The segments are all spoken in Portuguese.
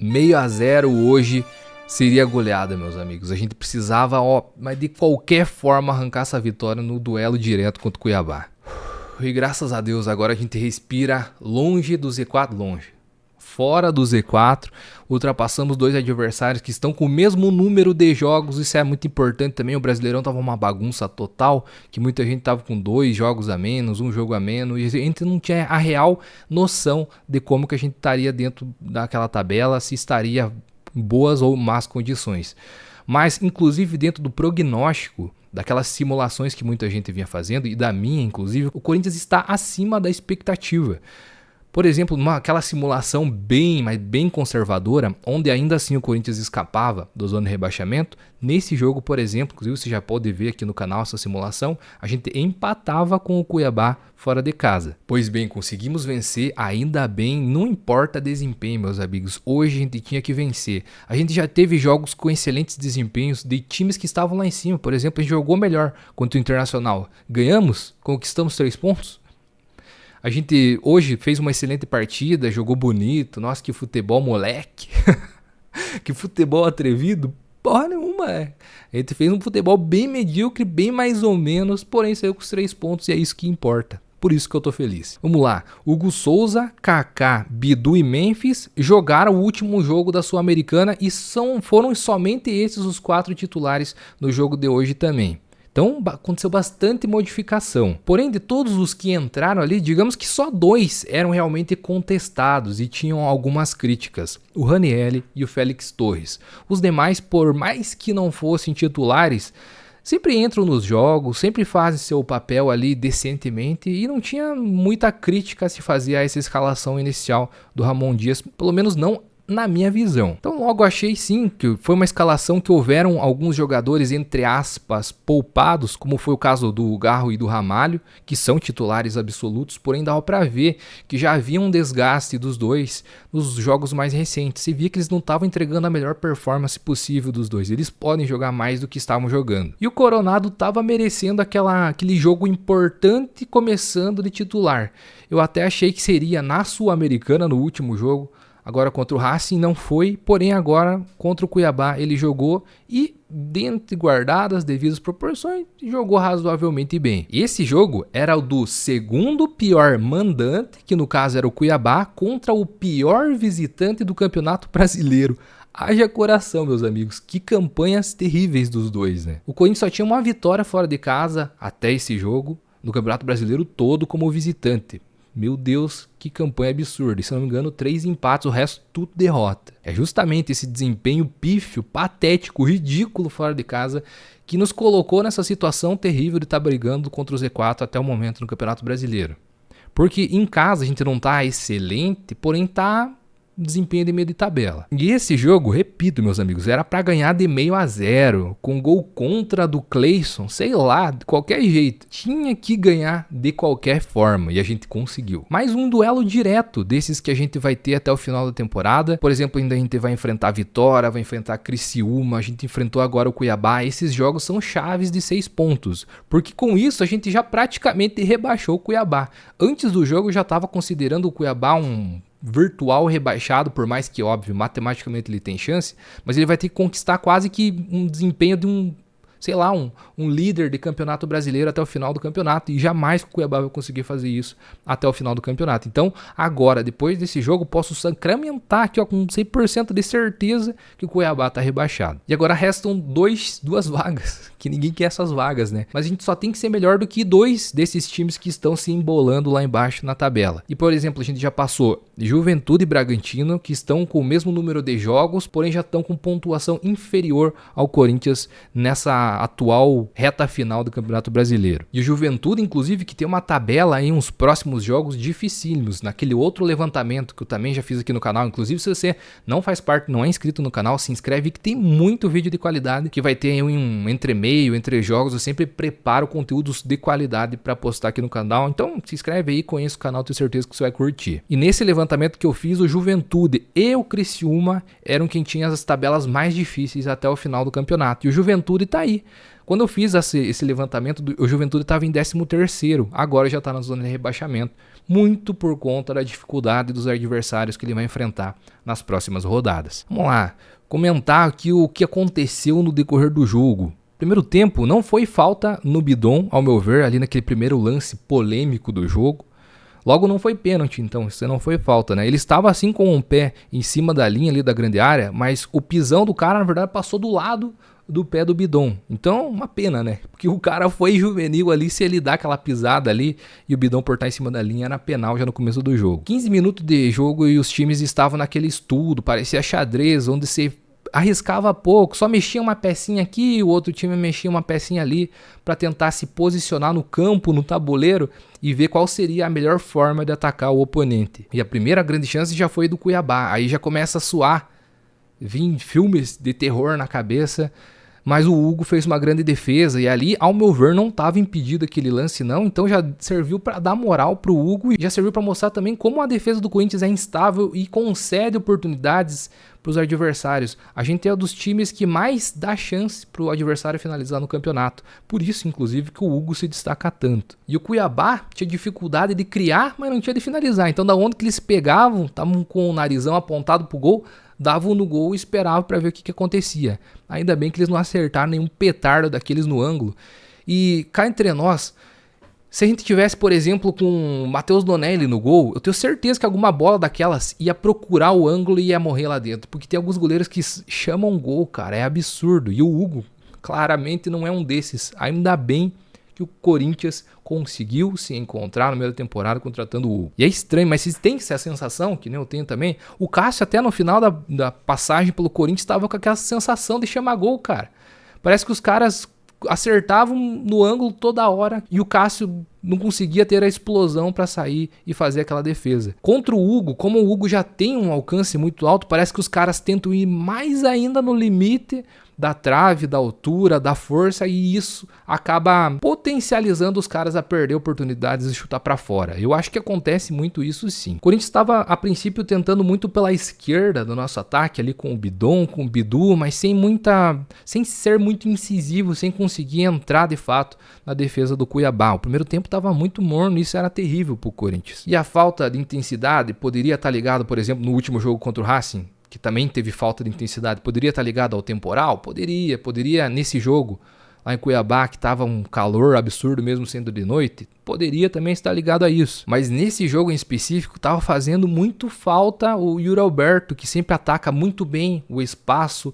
6-0 hoje seria goleada, meus amigos. A gente precisava, mas de qualquer forma arrancar essa vitória no duelo direto contra o Cuiabá. E graças a Deus agora a gente respira longe do Z4, longe. Fora do Z4, ultrapassamos dois adversários que estão com o mesmo número de jogos, isso é muito importante também. O Brasileirão tava uma bagunça total, que muita gente tava com 2 jogos a menos, 1 jogo a menos, e a gente não tinha a real noção de como que a gente estaria dentro daquela tabela, se estaria em boas ou más condições. Mas, inclusive, dentro do prognóstico, daquelas simulações que muita gente vinha fazendo, e da minha, inclusive, o Corinthians está acima da expectativa. Por exemplo, aquela simulação mas bem conservadora, onde ainda assim o Corinthians escapava da zona de rebaixamento, nesse jogo, por exemplo, inclusive você já pode ver aqui no canal essa simulação, a gente empatava com o Cuiabá fora de casa. Pois bem, conseguimos vencer, ainda bem, não importa desempenho, meus amigos, hoje a gente tinha que vencer. A gente já teve jogos com excelentes desempenhos de times que estavam lá em cima, por exemplo, a gente jogou melhor contra o Internacional. Ganhamos, conquistamos 3 pontos. A gente hoje fez uma excelente partida, jogou bonito, nossa, que futebol moleque, que futebol atrevido, porra nenhuma é. A gente fez um futebol bem medíocre, bem mais ou menos, porém saiu com os 3 pontos e é isso que importa. Por isso que eu tô feliz. Vamos lá, Hugo Souza, Kaká, Bidu e Memphis jogaram o último jogo da Sul-Americana e foram somente esses os 4 titulares no jogo de hoje também. Então aconteceu bastante modificação. Porém, de todos os que entraram ali, digamos que só 2 eram realmente contestados e tinham algumas críticas. O Ranieri e o Félix Torres. Os demais, por mais que não fossem titulares, sempre entram nos jogos, sempre fazem seu papel ali decentemente e não tinha muita crítica a se fazer a essa escalação inicial do Ramon Dias, pelo menos não na minha visão. Então logo achei sim que foi uma escalação que houveram alguns jogadores entre aspas poupados, como foi o caso do Garro e do Ramalho, que são titulares absolutos, porém dava para ver que já havia um desgaste dos dois nos jogos mais recentes. Se via que eles não estavam entregando a melhor performance possível dos dois. Eles podem jogar mais do que estavam jogando. E o Coronado estava merecendo aquele jogo importante começando de titular. Eu até achei que seria na Sul-Americana no último jogo. Agora contra o Racing não foi, porém agora contra o Cuiabá ele jogou e, dentro de guardadas as devidas proporções, jogou razoavelmente bem. Esse jogo era o do segundo pior mandante, que no caso era o Cuiabá, contra o pior visitante do Campeonato Brasileiro. Haja coração, meus amigos, que campanhas terríveis dos dois, né? O Corinthians só tinha uma vitória fora de casa até esse jogo, no Campeonato Brasileiro todo como visitante. Meu Deus, que campanha absurda. E se não me engano, 3 empates, o resto tudo derrota. É justamente esse desempenho pífio, patético, ridículo fora de casa que nos colocou nessa situação terrível de estar brigando contra o Z4 até o momento no Campeonato Brasileiro. Porque em casa a gente não tá excelente, porém tá desempenho de meio de tabela. E esse jogo, repito, meus amigos, era para ganhar de 6-0, com gol contra do Cleison, sei lá, de qualquer jeito. Tinha que ganhar de qualquer forma e a gente conseguiu. Mais um duelo direto desses que a gente vai ter até o final da temporada. Por exemplo, ainda a gente vai enfrentar a Vitória, vai enfrentar a Criciúma, a gente enfrentou agora o Cuiabá. Esses jogos são chaves de 6 pontos, porque com isso a gente já praticamente rebaixou o Cuiabá. Antes do jogo eu já estava considerando o Cuiabá um virtual rebaixado, por mais que, óbvio, matematicamente ele tem chance, mas ele vai ter que conquistar quase que um desempenho de um líder de campeonato brasileiro até o final do campeonato, e jamais o Cuiabá vai conseguir fazer isso até o final do campeonato. Então, agora, depois desse jogo, posso sacramentar aqui, com 100% de certeza que o Cuiabá tá rebaixado. E agora restam 2 vagas, que ninguém quer essas vagas, né? Mas a gente só tem que ser melhor do que 2 desses times que estão se embolando lá embaixo na tabela. E, por exemplo, a gente já passou Juventude e Bragantino, que estão com o mesmo número de jogos, porém já estão com pontuação inferior ao Corinthians nessa atual reta final do Campeonato Brasileiro. E o Juventude, inclusive, que tem uma tabela em uns próximos jogos dificílimos, naquele outro levantamento que eu também já fiz aqui no canal. Inclusive, se você não faz parte, não é inscrito no canal, se inscreve, que tem muito vídeo de qualidade, que vai ter um entremeio meio, entre jogos, eu sempre preparo conteúdos de qualidade para postar aqui no canal. Então se inscreve aí, conheça o canal, tenho certeza que você vai curtir. E nesse levantamento que eu fiz, o Juventude e o Criciúma eram quem tinha as tabelas mais difíceis até o final do campeonato. E o Juventude tá aí. Quando eu fiz esse levantamento, o Juventude estava em 13º, agora já está na zona de rebaixamento, muito por conta da dificuldade dos adversários que ele vai enfrentar nas próximas rodadas. Vamos lá, comentar aqui o que aconteceu no decorrer do jogo. Primeiro tempo, não foi falta no Bidon, ao meu ver, ali naquele primeiro lance polêmico do jogo. Logo não foi pênalti, então isso não foi falta, né? Ele estava assim com um pé em cima da linha ali da grande área, mas o pisão do cara, na verdade, passou do lado do pé do Bidon. Então, uma pena, né? Porque o cara foi juvenil ali, se ele dá aquela pisada ali e o Bidon por estar em cima da linha, era penal já no começo do jogo. 15 minutos de jogo e os times estavam naquele estudo, parecia xadrez, onde você arriscava pouco, só mexia uma pecinha aqui, o outro time mexia uma pecinha ali para tentar se posicionar no campo, no tabuleiro e ver qual seria a melhor forma de atacar o oponente. E a primeira grande chance já foi do Cuiabá, aí já começa a suar, vir filmes de terror na cabeça. Mas o Hugo fez uma grande defesa e ali, ao meu ver, não estava impedido aquele lance não, então já serviu para dar moral para o Hugo e já serviu para mostrar também como a defesa do Corinthians é instável e concede oportunidades para os adversários. A gente é um dos times que mais dá chance para o adversário finalizar no campeonato, por isso inclusive que o Hugo se destaca tanto. E o Cuiabá tinha dificuldade de criar, mas não tinha de finalizar, então da onde que eles pegavam, estavam com o narizão apontado para o gol, davam no gol e esperavam para ver o que acontecia. Ainda bem que eles não acertaram nenhum petardo daqueles no ângulo. E cá entre nós, se a gente tivesse, por exemplo, com o Matheus Donelli no gol, eu tenho certeza que alguma bola daquelas ia procurar o ângulo e ia morrer lá dentro. Porque tem alguns goleiros que chamam gol, cara, é absurdo. E o Hugo claramente não é um desses. Ainda bem que o Corinthians conseguiu se encontrar no meio da temporada contratando o Hugo. E é estranho, mas se tem essa sensação, que nem eu tenho também, o Cássio até no final da passagem pelo Corinthians estava com aquela sensação de chamar gol, cara. Parece que os caras acertavam no ângulo toda hora e o Cássio não conseguia ter a explosão para sair e fazer aquela defesa. Contra o Hugo, como o Hugo já tem um alcance muito alto, parece que os caras tentam ir mais ainda no limite da trave, da altura, da força, e isso acaba potencializando os caras a perder oportunidades de chutar para fora. Eu acho que acontece muito isso sim. O Corinthians estava a princípio tentando muito pela esquerda do nosso ataque, ali com o Bidon, com o Bidu, mas sem ser muito incisivo, sem conseguir entrar de fato na defesa do Cuiabá. O primeiro tempo estava muito morno e isso era terrível pro Corinthians. E a falta de intensidade poderia estar ligado, por exemplo, no último jogo contra o Racing, que também teve falta de intensidade, poderia estar ligado ao temporal? Poderia nesse jogo lá em Cuiabá, que estava um calor absurdo mesmo sendo de noite, poderia também estar ligado a isso. Mas nesse jogo em específico estava fazendo muito falta o Yuri Alberto, que sempre ataca muito bem o espaço,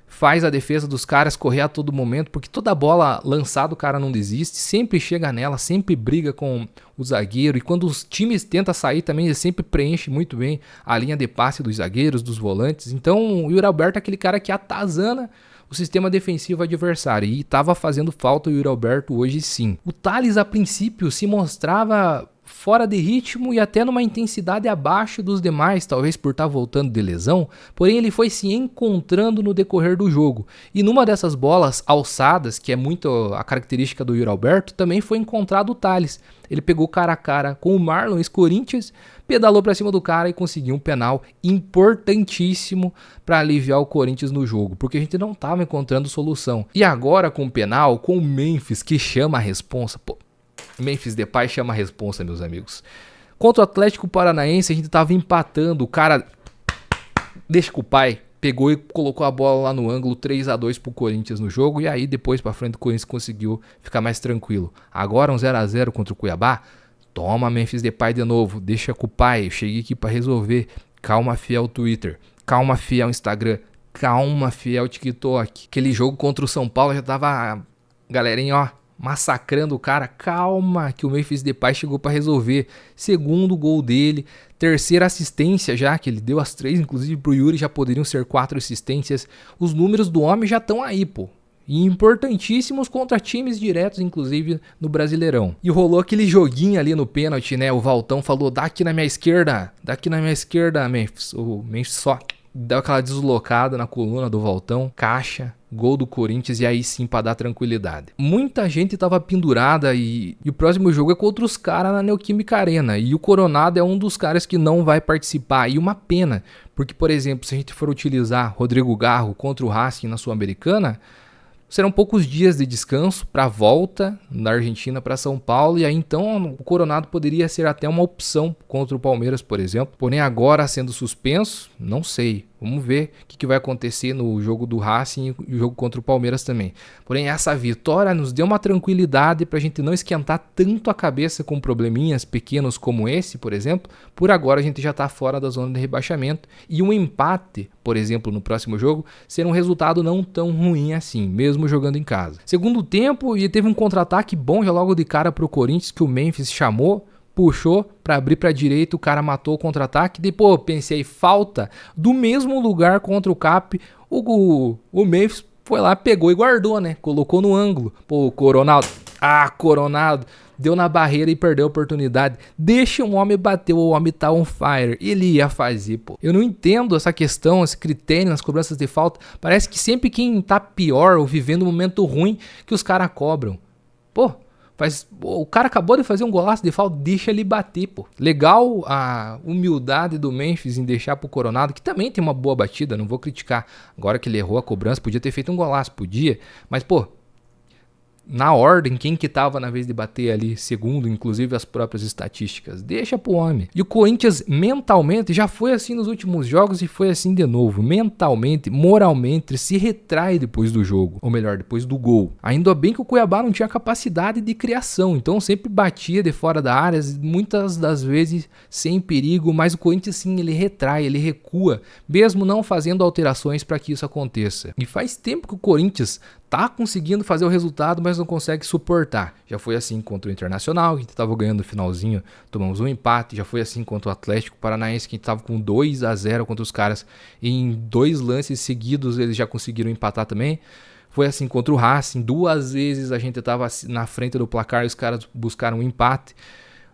faz a defesa dos caras correr a todo momento, porque toda bola lançada o cara não desiste, sempre chega nela, sempre briga com o zagueiro, e quando os times tentam sair também, ele sempre preenche muito bem a linha de passe dos zagueiros, dos volantes. Então o Yuri Alberto é aquele cara que atazana o sistema defensivo adversário, e estava fazendo falta o Yuri Alberto hoje sim. O Thales a princípio se mostrava fora de ritmo e até numa intensidade abaixo dos demais, talvez por estar voltando de lesão, porém ele foi se encontrando no decorrer do jogo. E numa dessas bolas alçadas, que é muito a característica do Yuri Alberto, também foi encontrado o Thales. Ele pegou cara a cara com o Marlon, ex-Corinthians, pedalou para cima do cara e conseguiu um penal importantíssimo para aliviar o Corinthians no jogo, porque a gente não estava encontrando solução. E agora com o penal, com o Memphis que chama a responsa, Memphis Depay chama a responsa, meus amigos. Contra o Atlético Paranaense, a gente tava empatando. O cara, deixa com o pai, pegou e colocou a bola lá no ângulo, 3-2 pro Corinthians no jogo. E aí, depois pra frente, o Corinthians conseguiu ficar mais tranquilo. Agora um 0-0 contra o Cuiabá. Toma, Memphis Depay de novo. Deixa com o pai. Eu cheguei aqui pra resolver. Calma, fiel Twitter. Calma, fiel Instagram. Calma, fiel TikTok. Aquele jogo contra o São Paulo já tava, galerinha, ó, massacrando o cara. Calma, que o Memphis Depay chegou para resolver. Segundo gol dele, terceira assistência já, que ele deu as 3, inclusive pro Yuri, já poderiam ser 4 assistências. Os números do homem já estão aí, pô. E importantíssimos contra times diretos, inclusive no Brasileirão. E rolou aquele joguinho ali no pênalti, né? O Valtão falou, dá aqui na minha esquerda, Memphis. O Memphis só deu aquela deslocada na coluna do Valtão, caixa. gol do Corinthians e aí sim pra dar tranquilidade. Muita gente tava pendurada e o próximo jogo é contra os caras na Neoquímica Arena e o Coronado é um dos caras que não vai participar e uma pena, porque por exemplo, se a gente for utilizar Rodrigo Garro contra o Racing na Sul-Americana, serão poucos dias de descanso para a volta da Argentina para São Paulo e aí então o Coronado poderia ser até uma opção contra o Palmeiras, por exemplo. Porém agora sendo suspenso, não sei. Vamos ver o que vai acontecer no jogo do Racing e o jogo contra o Palmeiras também. Porém essa vitória nos deu uma tranquilidade para a gente não esquentar tanto a cabeça com probleminhas pequenos como esse, por exemplo. Por agora a gente já está fora da zona de rebaixamento e um empate, por exemplo, no próximo jogo, ser um resultado não tão ruim assim, mesmo jogando em casa. Segundo tempo, e teve um contra-ataque bom já logo de cara para o Corinthians que o Memphis chamou, puxou para abrir para a direita, o cara matou o contra-ataque. Depois pensei, falta do mesmo lugar contra o Cap, o Memphis foi lá, pegou e guardou, né? Colocou no ângulo. Pô, o Coronado, Coronado, deu na barreira e perdeu a oportunidade. Deixa um homem bater, o homem tá on fire. Ele ia fazer, pô. Eu não entendo essa questão, esse critério nas cobranças de falta. Parece que sempre quem tá pior ou vivendo um momento ruim que os caras cobram. Pô, o cara acabou de fazer um golaço de falta, deixa ele bater, pô. Legal a humildade do Memphis em deixar pro Coronado, que também tem uma boa batida, não vou criticar. Agora que ele errou a cobrança, podia ter feito um golaço, podia. Mas, pô, na ordem, quem que tava na vez de bater ali, segundo inclusive as próprias estatísticas, deixa pro homem. E o Corinthians mentalmente já foi assim nos últimos jogos e foi assim de novo, mentalmente, moralmente, se retrai depois do jogo, ou melhor, depois do gol. Ainda bem que o Cuiabá não tinha capacidade de criação, então sempre batia de fora da área, muitas das vezes sem perigo, mas o Corinthians sim, ele retrai, ele recua, mesmo não fazendo alterações para que isso aconteça. E faz tempo que o Corinthians tá conseguindo fazer o resultado, mas não consegue suportar. Já foi assim contra o Internacional, que a gente tava ganhando no finalzinho, tomamos um empate. Já foi assim contra o Atlético Paranaense, que a gente tava com 2-0 contra os caras. E em 2 lances seguidos eles já conseguiram empatar também. Foi assim contra o Racing, 2 vezes a gente tava na frente do placar e os caras buscaram um empate.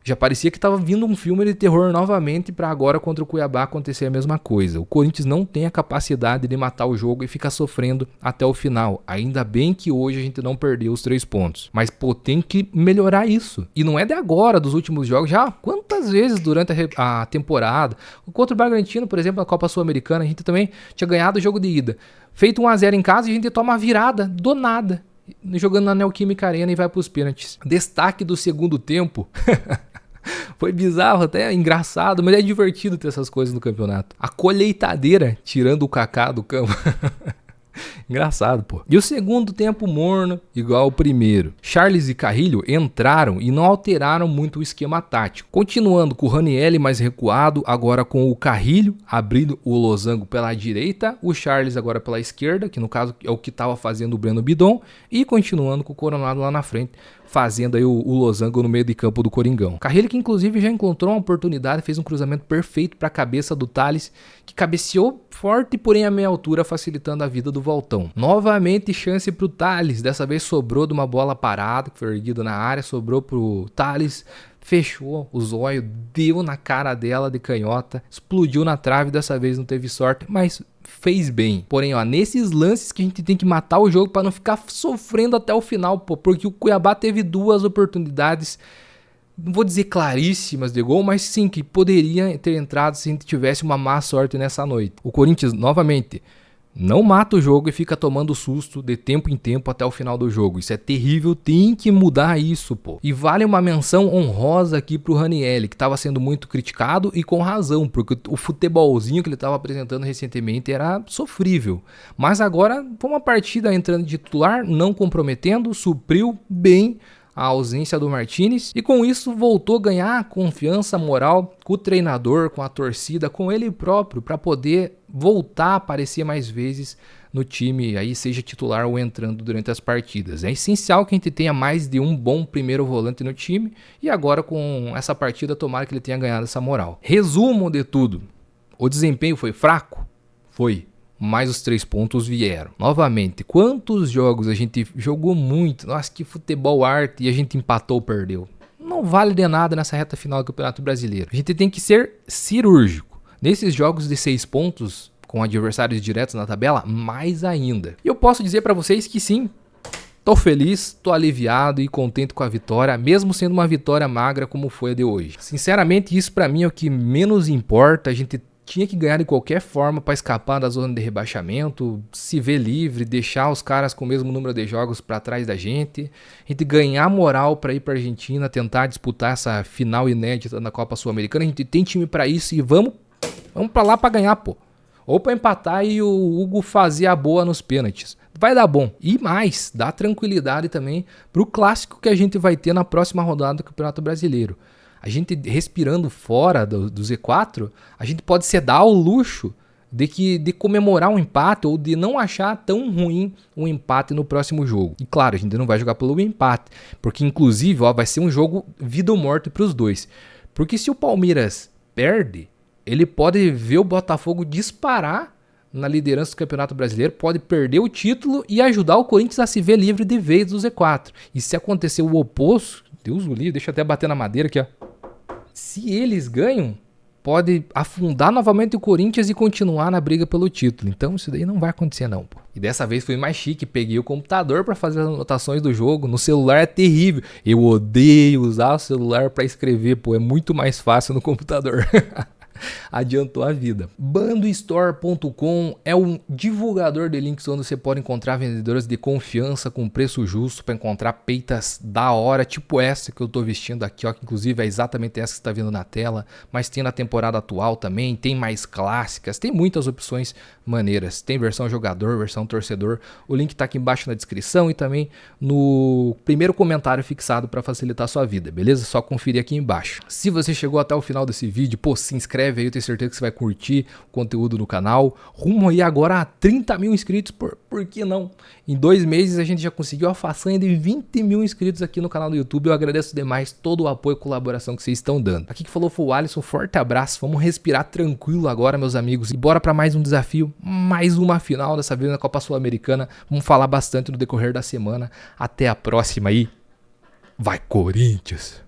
Já parecia que estava vindo um filme de terror novamente para agora contra o Cuiabá acontecer a mesma coisa. O Corinthians não tem a capacidade de matar o jogo e ficar sofrendo até o final. Ainda bem que hoje a gente não perdeu os 3 pontos. Mas, pô, tem que melhorar isso. E não é de agora, dos últimos jogos. Já quantas vezes durante a temporada. Contra o Bragantino, por exemplo, na Copa Sul-Americana, a gente também tinha ganhado o jogo de ida. Feito 1-0 em casa e a gente toma a virada do nada. Jogando na Neoquímica Arena e vai para os pênaltis. Destaque do segundo tempo... Foi bizarro, até engraçado, mas é divertido ter essas coisas no campeonato. A colheitadeira tirando o Kaká do campo. Engraçado, pô. E o segundo tempo morno, igual ao primeiro. Charles e Carrilho entraram e não alteraram muito o esquema tático. Continuando com o Ranieri mais recuado, agora com o Carrilho abrindo o losango pela direita, o Charles agora pela esquerda, que no caso é o que estava fazendo o Breno Bidon, e continuando com o Coronado lá na frente, fazendo aí o losango no meio de campo do Coringão. Carrilho que inclusive já encontrou uma oportunidade, fez um cruzamento perfeito para a cabeça do Thales, que cabeceou forte, porém a meia altura, facilitando a vida do Voltão. Novamente chance para o Thales, dessa vez sobrou de uma bola parada, que foi erguida na área, sobrou para o Thales, fechou o zóio, deu na cara dela de canhota, explodiu na trave, dessa vez não teve sorte, mas fez bem. Porém, ó, nesses lances que a gente tem que matar o jogo para não ficar sofrendo até o final, pô, porque o Cuiabá teve 2 oportunidades, não vou dizer claríssimas de gol, mas sim que poderia ter entrado se a gente tivesse uma má sorte nessa noite. O Corinthians, novamente, não mata o jogo e fica tomando susto de tempo em tempo até o final do jogo. Isso é terrível, tem que mudar isso, pô. E vale uma menção honrosa aqui pro Ranieri, que estava sendo muito criticado e com razão, porque o futebolzinho que ele estava apresentando recentemente era sofrível. Mas agora foi uma partida entrando de titular, não comprometendo, supriu bem a ausência do Martinez e com isso voltou a ganhar confiança moral com o treinador, com a torcida, com ele próprio, para poder voltar a aparecer mais vezes no time, aí seja titular ou entrando durante as partidas. É essencial que a gente tenha mais de um bom primeiro volante no time e agora com essa partida tomara que ele tenha ganhado essa moral. Resumo de tudo, o desempenho foi fraco? Foi. Mas os 3 pontos vieram. Novamente, quantos jogos a gente jogou muito? Nossa, que futebol arte e a gente empatou ou perdeu. Não vale de nada nessa reta final do Campeonato Brasileiro. A gente tem que ser cirúrgico. Nesses jogos de 6 pontos, com adversários diretos na tabela, mais ainda. E eu posso dizer pra vocês que sim, tô feliz, tô aliviado e contente com a vitória, mesmo sendo uma vitória magra como foi a de hoje. Sinceramente, isso pra mim é o que menos importa. A gente tinha que ganhar de qualquer forma para escapar da zona de rebaixamento, se ver livre, deixar os caras com o mesmo número de jogos para trás da gente, a gente ganhar moral para ir para Argentina, tentar disputar essa final inédita na Copa Sul-Americana. A gente tem time para isso e vamos para lá para ganhar, pô. Ou para empatar e o Hugo fazer a boa nos pênaltis. Vai dar bom. E mais, dá tranquilidade também pro clássico que a gente vai ter na próxima rodada do Campeonato Brasileiro. A gente respirando fora do Z4, a gente pode se dar ao luxo de comemorar um empate ou de não achar tão ruim um empate no próximo jogo. E claro, a gente não vai jogar pelo empate, porque inclusive vai ser um jogo vida ou morte para os dois. Porque se o Palmeiras perde, ele pode ver o Botafogo disparar na liderança do Campeonato Brasileiro, pode perder o título e ajudar o Corinthians a se ver livre de vez do Z4. E se acontecer o oposto, Deus o livre, deixa eu até bater na madeira aqui, ó. Se eles ganham, pode afundar novamente o Corinthians e continuar na briga pelo título. Então isso daí não vai acontecer não, pô. E dessa vez foi mais chique, peguei o computador para fazer as anotações do jogo. No celular é terrível. Eu odeio usar o celular para escrever, pô, é muito mais fácil no computador. Adiantou a vida. Bandostore.com é um divulgador de links onde você pode encontrar vendedores de confiança com preço justo para encontrar peitas da hora, tipo essa que eu tô vestindo aqui, ó, que inclusive é exatamente essa que está vendo na tela, mas tem na temporada atual também, tem mais clássicas, tem muitas opções maneiras. Tem versão jogador, versão torcedor. O link tá aqui embaixo na descrição e também no primeiro comentário fixado para facilitar a sua vida, beleza? Só conferir aqui embaixo. Se você chegou até o final desse vídeo, pô, se inscreve aí, eu tenho certeza que você vai curtir o conteúdo no canal. Rumo aí agora a 30 mil inscritos, por que não? Em 2 meses a gente já conseguiu a façanha de 20 mil inscritos aqui no canal do YouTube. Eu agradeço demais todo o apoio e colaboração que vocês estão dando. Aqui que falou foi o Alisson, forte abraço, vamos respirar tranquilo agora, meus amigos, e bora para mais um desafio, mais uma final dessa vez na Copa Sul-Americana. Vamos falar bastante no decorrer da semana. Até a próxima aí. Vai, Corinthians!